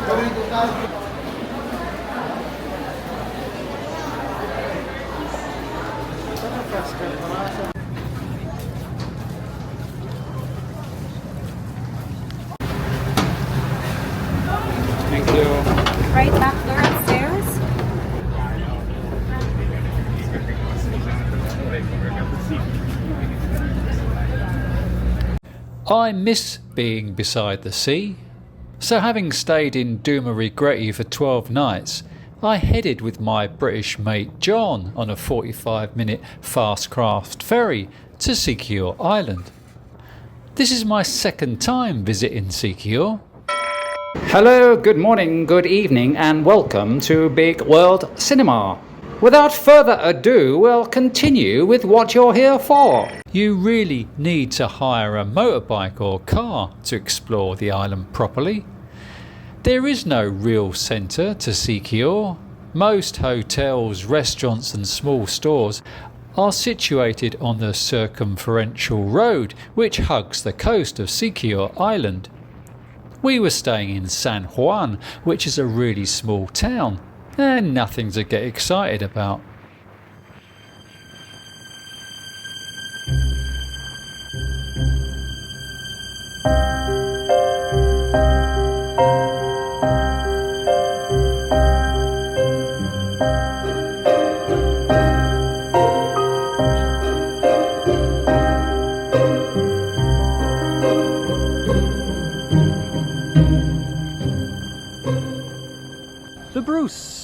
Thank you. Right back there upstairs. I miss being beside the sea, so having stayed in Duma Rigreti for 12 nights, I headed with my British mate Jon on a 45-minute fast craft ferry to Siquijor Island. This is my second time visiting Siquijor. Hello, good morning, good evening and welcome to Bigg World Cinema. Without further ado, we'll continue with what you're here for. You really need to hire a motorbike or car to explore the island properly. There is no real centre to Siquijor. Most hotels, restaurants and small stores are situated on the circumferential road which hugs the coast of Siquijor Island. We were staying in San Juan, which is a really small town, and nothing to get excited about. The Bruce.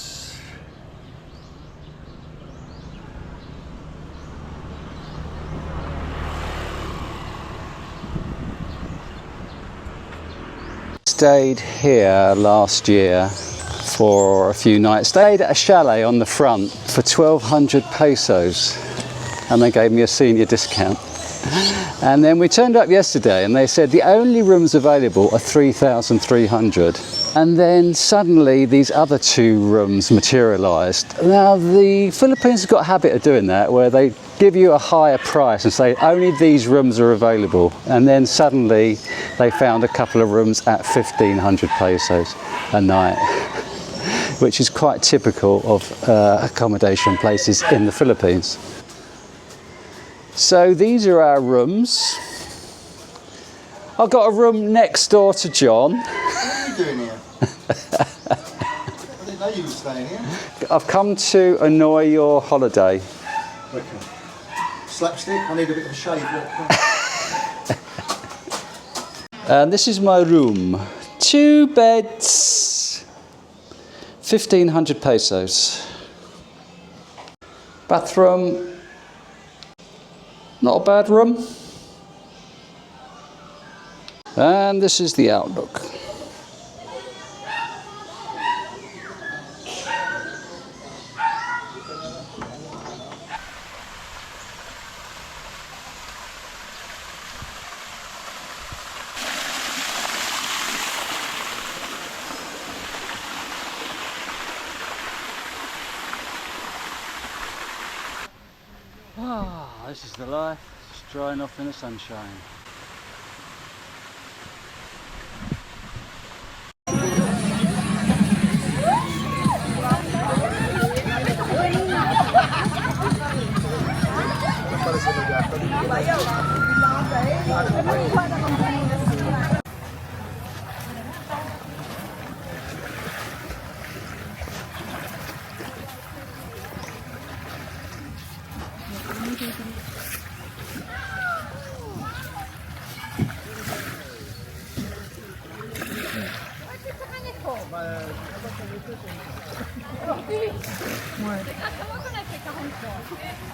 Stayed here last year for a few nights. Stayed at a chalet on the front for 1,200 pesos and they gave me a senior discount. And then we turned up yesterday and they said the only rooms available are 3,300. And then suddenly these other two rooms materialised. Now the Philippines have got a habit of doing that, where they give you a higher price and say only these rooms are available. And then suddenly they found a couple of rooms at 1,500 pesos a night, which is quite typical of accommodation places in the Philippines. So these are our rooms. I've got a room next door to Jon. What are you doing here? I didn't know you were staying here. I've come to annoy your holiday. Okay. Slapstick, I need a bit of a shave. And this is my room. 2 beds, 1,500 pesos. Bathroom, not a bad room. And this is the outlook. This is the life, just drying off in the sunshine.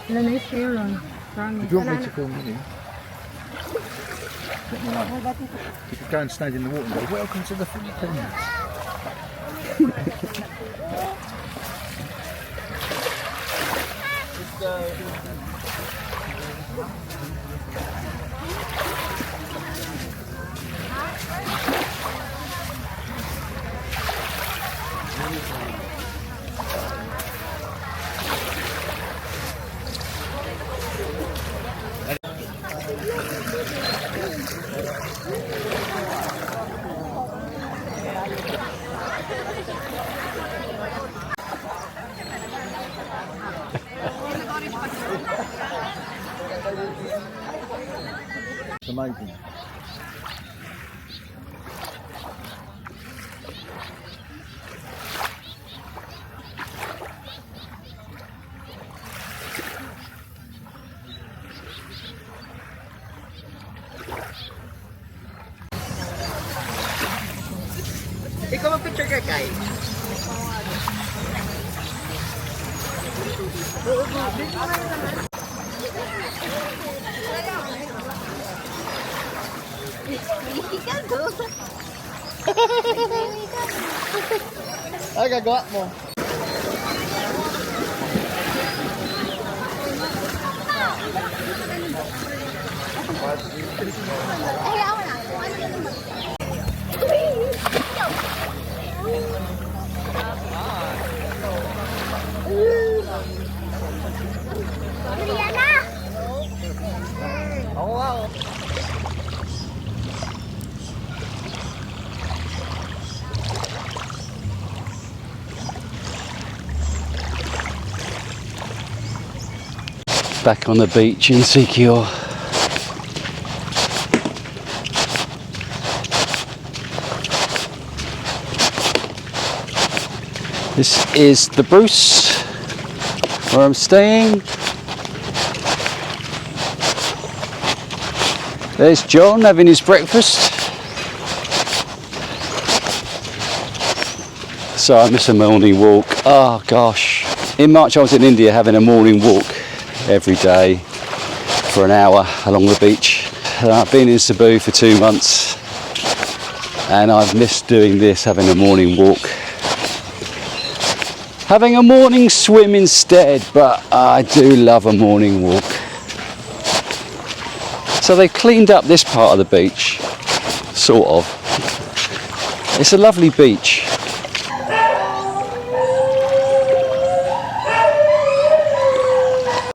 Ilan na yung yun? If you want me to film with you, let me know. You could go and stand in the water and go, welcome to the Philippines. It's amazing. Ikaw mag-picture ka, Kai. Ay, gagawa mo. Back on the beach in Siquijor. This is the Bruce, where I'm staying. There's John having his breakfast. So I miss a morning walk. Oh gosh. In March I was in India having a morning walk every day for an hour along the beach. I've been in Cebu for 2 months and I've missed doing this, having a morning walk. Having a morning swim instead, but I do love a morning walk. So they've cleaned up this part of the beach, sort of. It's a lovely beach.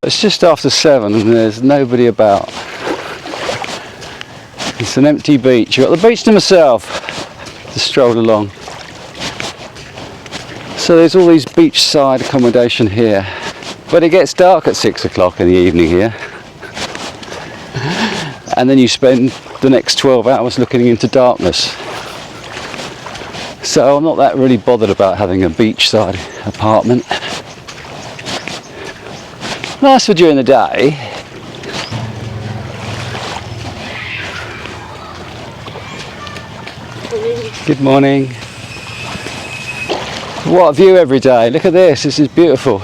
It's just after 7 and there's nobody about. It's an empty beach. You've got the beach to myself to stroll along. So there's all these beachside accommodation here. But it gets dark at 6 o'clock in the evening here. And then you spend the next 12 hours looking into darkness. So I'm not that really bothered about having a beachside apartment. Nice for during the day. Good morning. What a view every day. Look at this. This is beautiful.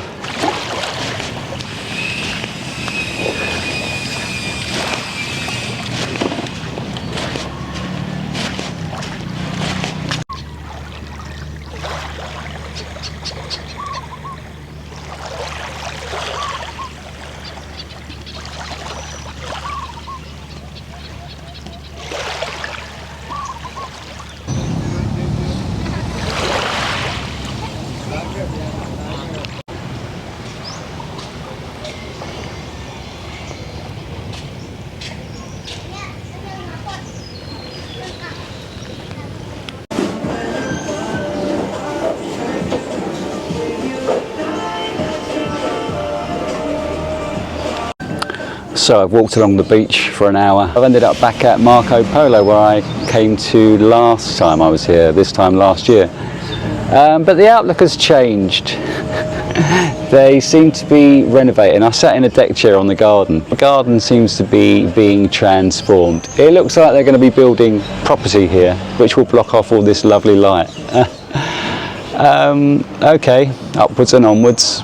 So I've walked along the beach for an hour. I've ended up back at Marco Polo where I came to last time I was here, this time last year. But the outlook has changed. They seem to be renovating. I sat in a deck chair on the garden. The garden seems to be being transformed. It looks like they're going to be building property here, which will block off all this lovely light. Okay, upwards and onwards.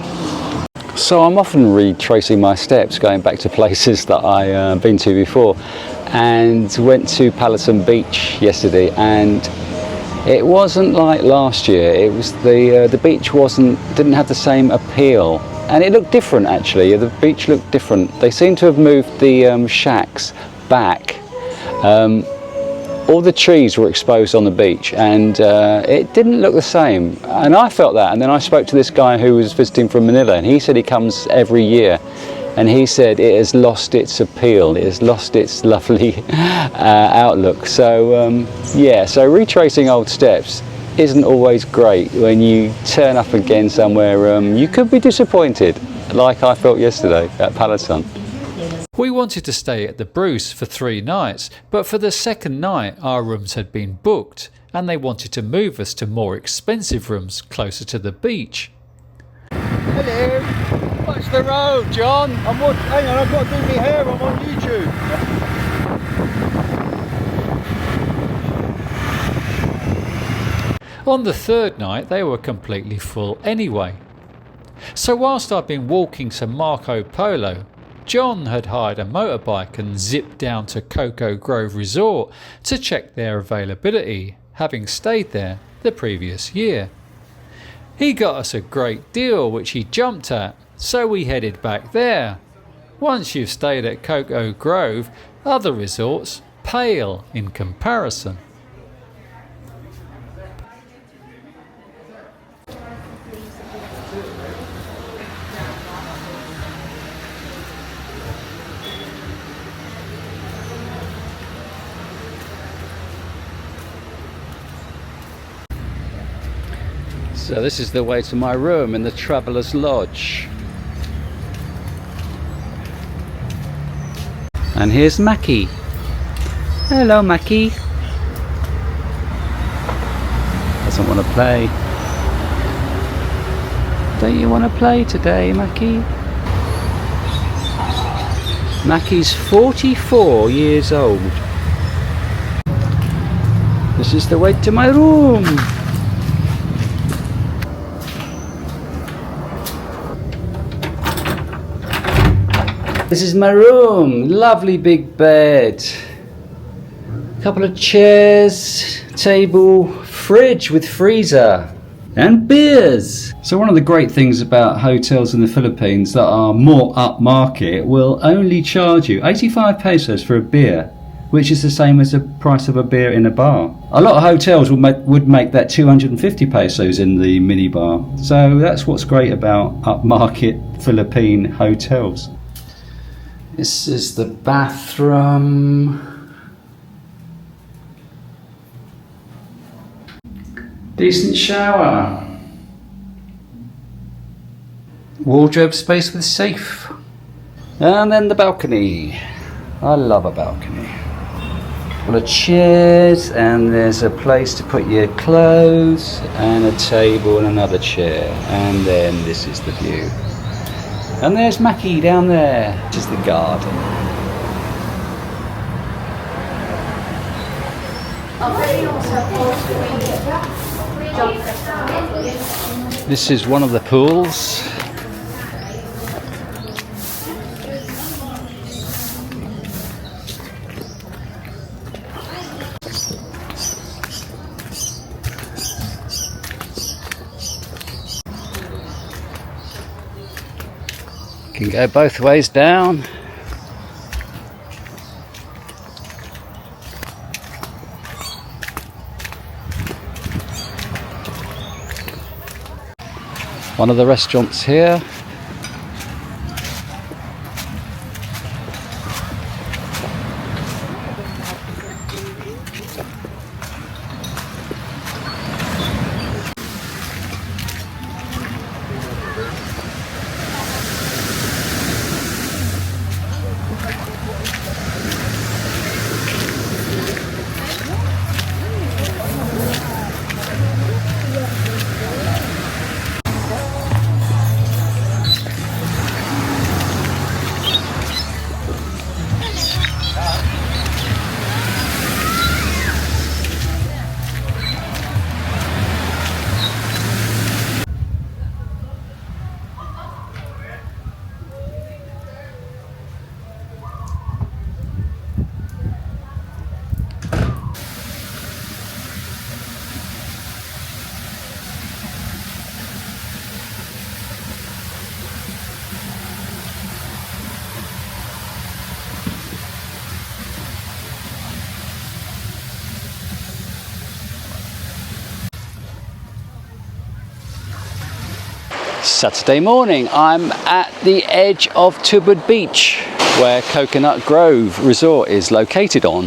So I'm often retracing my steps, going back to places that I've been to before, and went to Ditlevsen Beach yesterday, and it wasn't like last year. It was the beach didn't have the same appeal, and it looked different actually. The beach looked different. They seem to have moved the shacks back. All the trees were exposed on the beach and it didn't look the same, and I felt that. And then I spoke to this guy who was visiting from Manila, and he said he comes every year, and he said it has lost its appeal, it has lost its lovely outlook. So yeah, so retracing old steps isn't always great when you turn up again somewhere you could be disappointed, like I felt yesterday at Ditlevsen. We wanted to stay at the Bruce for 3 nights, but for the second night our rooms had been booked and they wanted to move us to more expensive rooms closer to the beach. Hello. Watch the road, John. Hang on, I've got to do my hair. I'm on YouTube. On the third night they were completely full anyway. So whilst I'd been walking to Marco Polo, John had hired a motorbike and zipped down to Coco Grove Resort to check their availability, having stayed there the previous year. He got us a great deal which he jumped at, so we headed back there. Once you've stayed at Coco Grove, other resorts pale in comparison. So this is the way to my room in the Traveller's Lodge. And here's Mackie. Hello, Mackie. Doesn't want to play. Don't you want to play today, Mackie? Mackie's 44 years old. This is the way to my room. This is my room. Lovely big bed. Couple of chairs, table, fridge with freezer, and beers. So one of the great things about hotels in the Philippines that are more upmarket will only charge you 85 pesos for a beer, which is the same as the price of a beer in a bar. A lot of hotels would make that 250 pesos in the minibar. So that's what's great about upmarket Philippine hotels. This is the bathroom. Decent shower. Wardrobe space with safe. And then the balcony. I love a balcony. Full of chairs, and there's a place to put your clothes, and a table and another chair. And then this is the view. And there's Mackie down there, which is the garden. This is one of the pools. Can go both ways down. One of the restaurants here. Saturday morning, I'm at the edge of Tubod Beach, where Coconut Grove Resort is located on.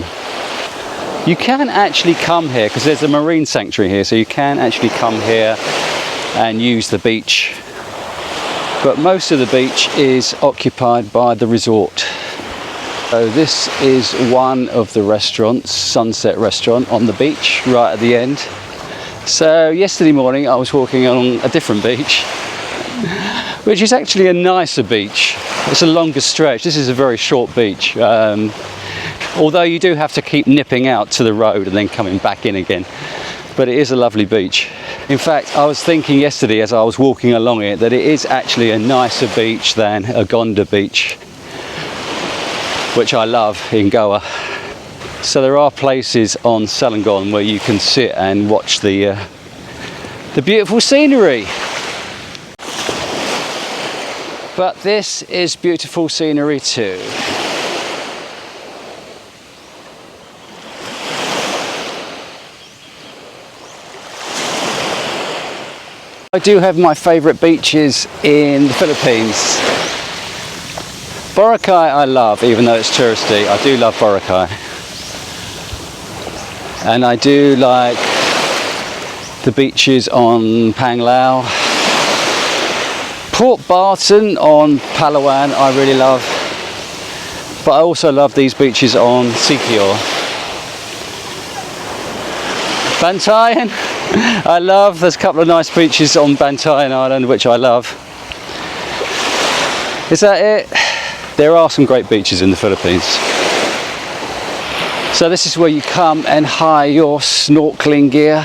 You can actually come here, because there's a marine sanctuary here, so you can actually come here and use the beach. But most of the beach is occupied by the resort. So this is one of the restaurants, Sunset Restaurant on the beach right at the end. So yesterday morning I was walking on a different beach, which is actually a nicer beach. It's a longer stretch. This is a very short beach. Although you do have to keep nipping out to the road and then coming back in again. But it is a lovely beach. In fact, I was thinking yesterday as I was walking along it that it is actually a nicer beach than Agonda Beach, which I love in Goa. So there are places on Selangor where you can sit and watch the beautiful scenery. But this is beautiful scenery too. I do have my favourite beaches in the Philippines. Boracay I love, even though it's touristy. I do love Boracay. And I do like the beaches on Panglao. Port Barton on Palawan I really love. But I also love these beaches on Siquijor. Bantayan I love. There's a couple of nice beaches on Bantayan Island which I love. Is that it? There are some great beaches in the Philippines. So this is where you come and hire your snorkeling gear.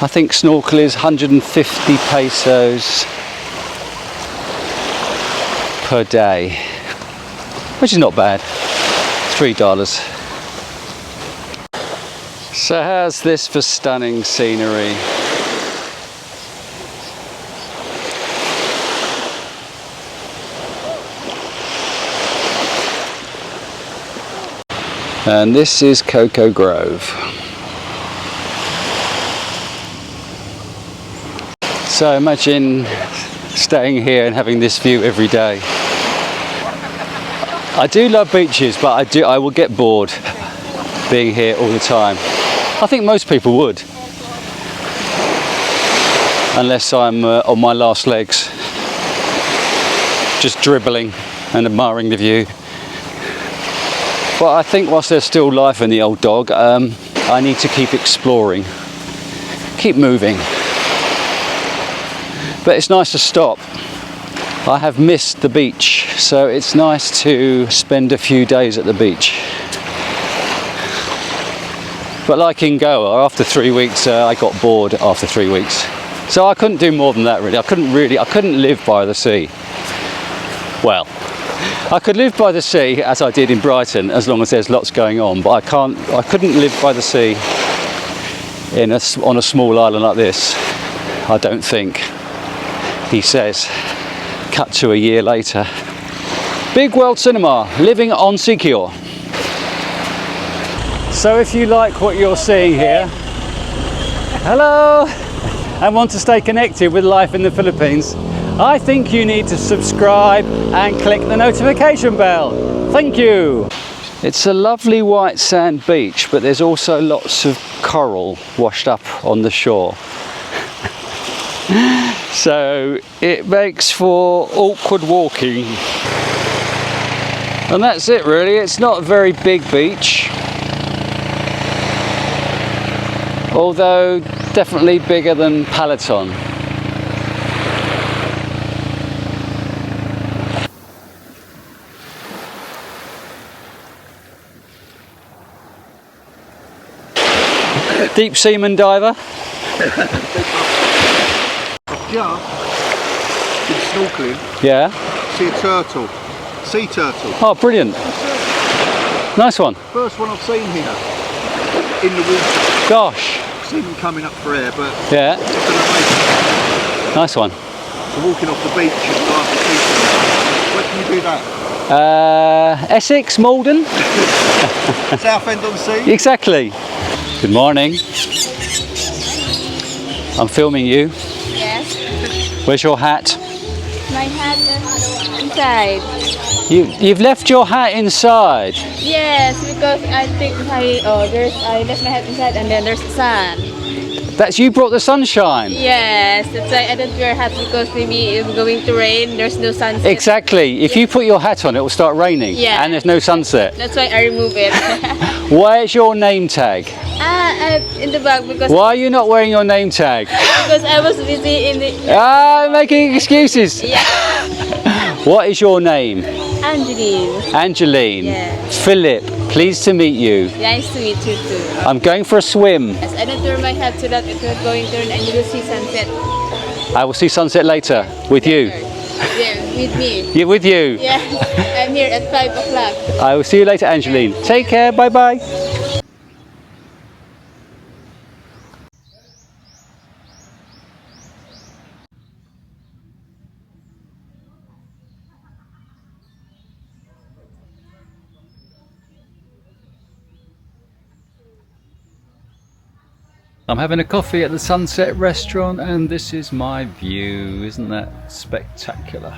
I think snorkel is 150 pesos per day, which is not bad. $3. So how's this for stunning scenery? And this is Coco Grove. So imagine staying here and having this view every day. I do love beaches, but I will get bored being here all the time. I think most people would, unless I'm on my last legs, just dribbling and admiring the view. But I think whilst there's still life in the old dog, I need to keep exploring, keep moving. But it's nice to stop. I have missed the beach, so it's nice to spend a few days at the beach. But like in Goa, after 3 weeks, I got bored after 3 weeks. So I couldn't do more than that really. I couldn't live by the sea. Well, I could live by the sea as I did in Brighton, as long as there's lots going on, but I couldn't live by the sea on a small island like this, I don't think, he says. Cut to a year later. Big World Cinema, living on Siquijor. So if you like what you're seeing here, hello, and want to stay connected with life in the Philippines, I think you need to subscribe and click the notification bell. Thank you. It's a lovely white sand beach, but there's also lots of coral washed up on the shore. So it makes for awkward walking. And that's it really. It's not a very big beach, although definitely bigger than Palaton. Deep seaman diver. Just been snorkeling. Yeah. See a turtle. Sea turtle. Oh, brilliant. Nice one. First one I've seen here. In the water. Gosh. I've seen them coming up for air, but Yeah. it's amazing. Nice one. So walking off the beach and glass of sea turtle. Where can you do that? Essex, Malden. Southend on Sea? Exactly. Good morning. I'm filming you. Yes. Where's your hat? My hat is inside. You've left your hat inside. Yes, because I think I left my hat inside and then there's sun. That's you brought the sunshine. Yes, that's why I don't wear hat because maybe it's going to rain. There's no sunset. Exactly. If you put your hat on, it will start raining. Yeah. And there's no sunset. That's why I remove it. Where's your name tag? In the bag because Why are you not wearing your name tag? because I was busy in the Making excuses. yeah. What is your name? Angeline. Angeline. Yes. Philip. Pleased to meet you. Nice to meet you too. I'm going for a swim. Yes, I don't wear my hat so that it's not going to rain and you will see sunset. I will see sunset later with you. Yeah, with me. Yeah, with you. Yeah, I'm here at 5 o'clock. I will see you later, Angeline. Take care. Bye bye. I'm having a coffee at the Sunset Restaurant and this is my view. Isn't that spectacular?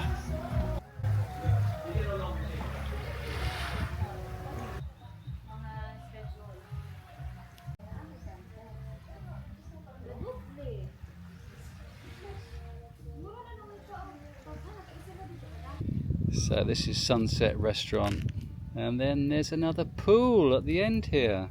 So this is Sunset Restaurant and then there's another pool at the end here.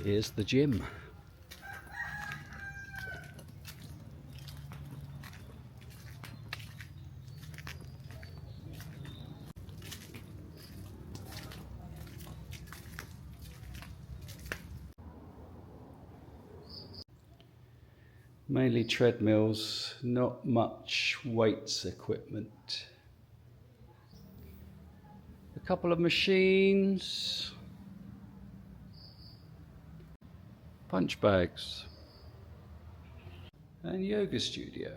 Here's the gym. Mainly treadmills, not much weights equipment. A couple of machines. Punch bags and yoga studio.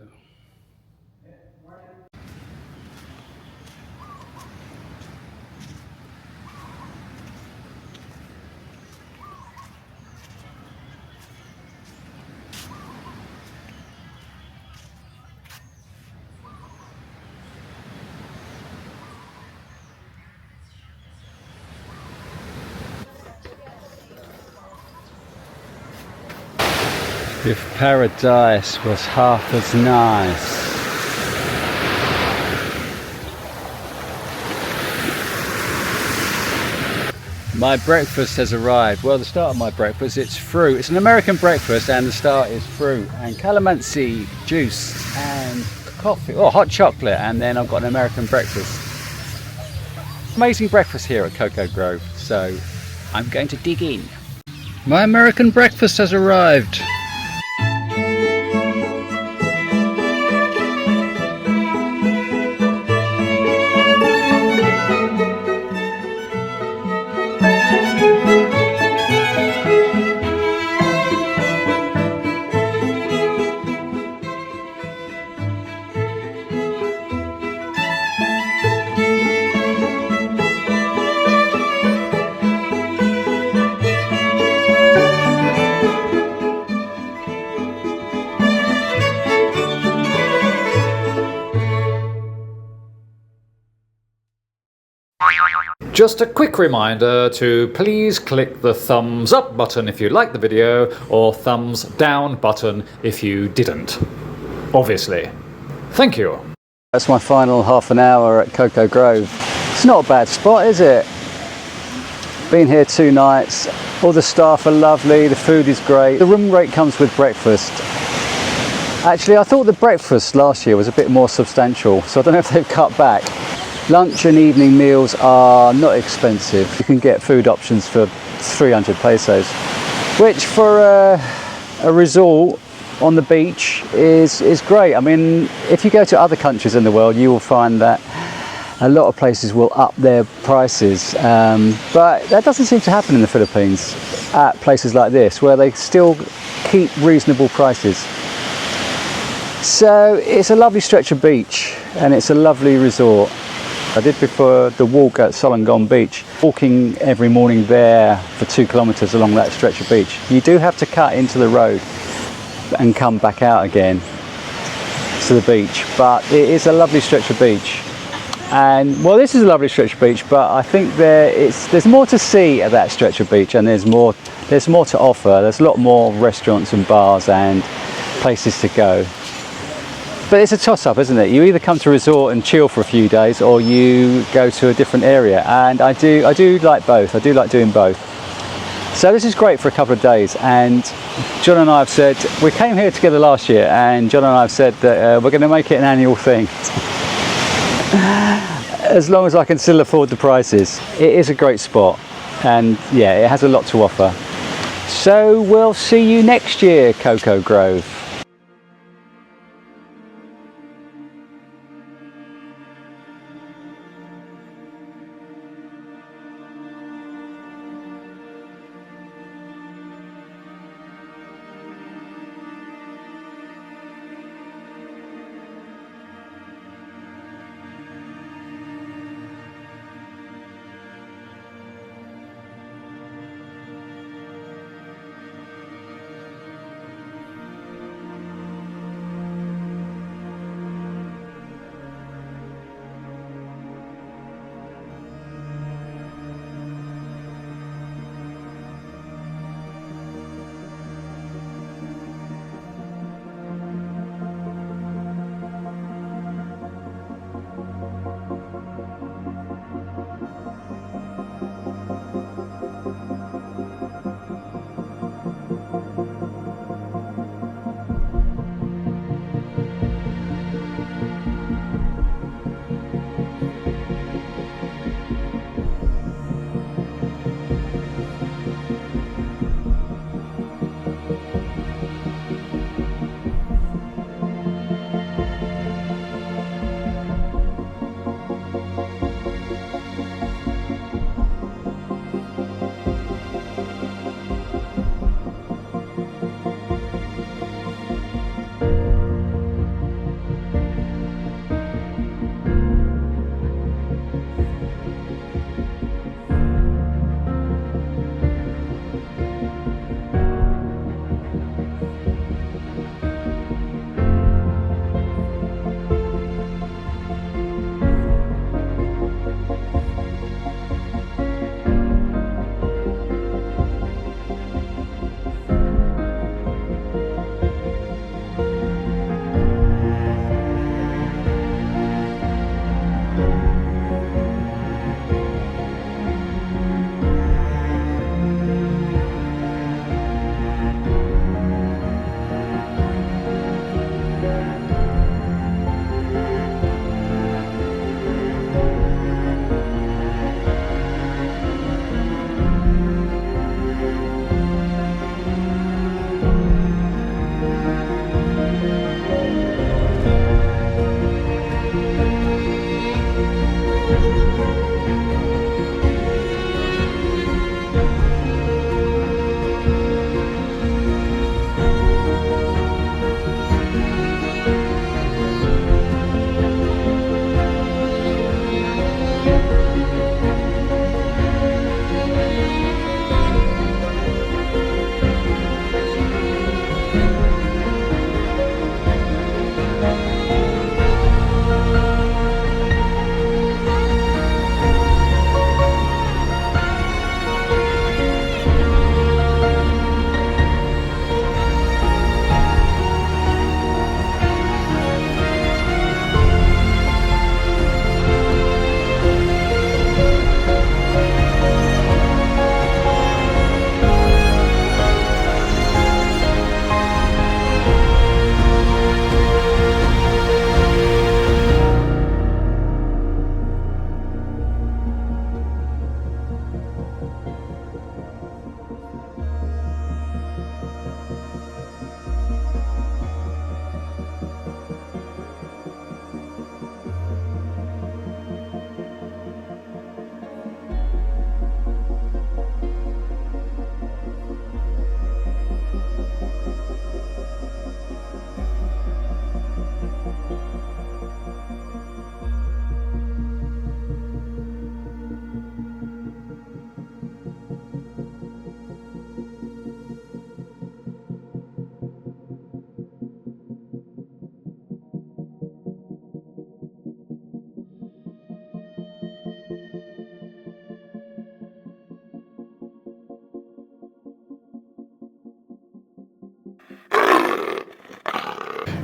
If paradise was half as nice. My breakfast has arrived. Well, the start of my breakfast, it's fruit. It's an American breakfast and the start is fruit and calamansi juice and coffee, or hot chocolate, and then I've got an American breakfast. Amazing breakfast here at Coco Grove, so I'm going to dig in. My American breakfast has arrived. Just a quick reminder to please click the thumbs up button if you liked the video, or thumbs down button if you didn't. Obviously. Thank you. That's my final half an hour at Coco Grove. It's not a bad spot, is it? Been here 2 nights. All the staff are lovely, the food is great. The room rate comes with breakfast. Actually, I thought the breakfast last year was a bit more substantial, so I don't know if they've cut back. Lunch and evening meals are not expensive. You can get food options for 300 pesos, which for a resort on the beach is great. I mean, if you go to other countries in the world, you will find that a lot of places will up their prices, but that doesn't seem to happen in the Philippines at places like this, where they still keep reasonable prices. So it's a lovely stretch of beach and it's a lovely resort. I did before the walk at Tubod Beach, walking every morning there for 2 kilometers along that stretch of beach. You do have to cut into the road and come back out again to the beach, but it is a lovely stretch of beach. And well, this is a lovely stretch of beach, but I think there's more to see at that stretch of beach, and there's more to offer. There's a lot more restaurants and bars and places to go. But it's a toss-up, isn't it? You either come to a resort and chill for a few days, or you go to a different area. And I do like both. I do like doing both. So this is great for a couple of days. And Jon and I have said, we came here together last year, and Jon and I have said that we're going to make it an annual thing. As long as I can still afford the prices. It is a great spot, and yeah, it has a lot to offer. So we'll see you next year, Coco Grove.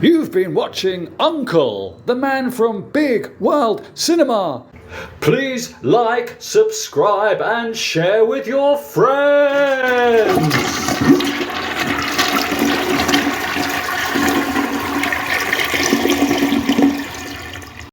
You've been watching Uncle, the man from Bigg World Cinema. Please like, subscribe and share with your friends.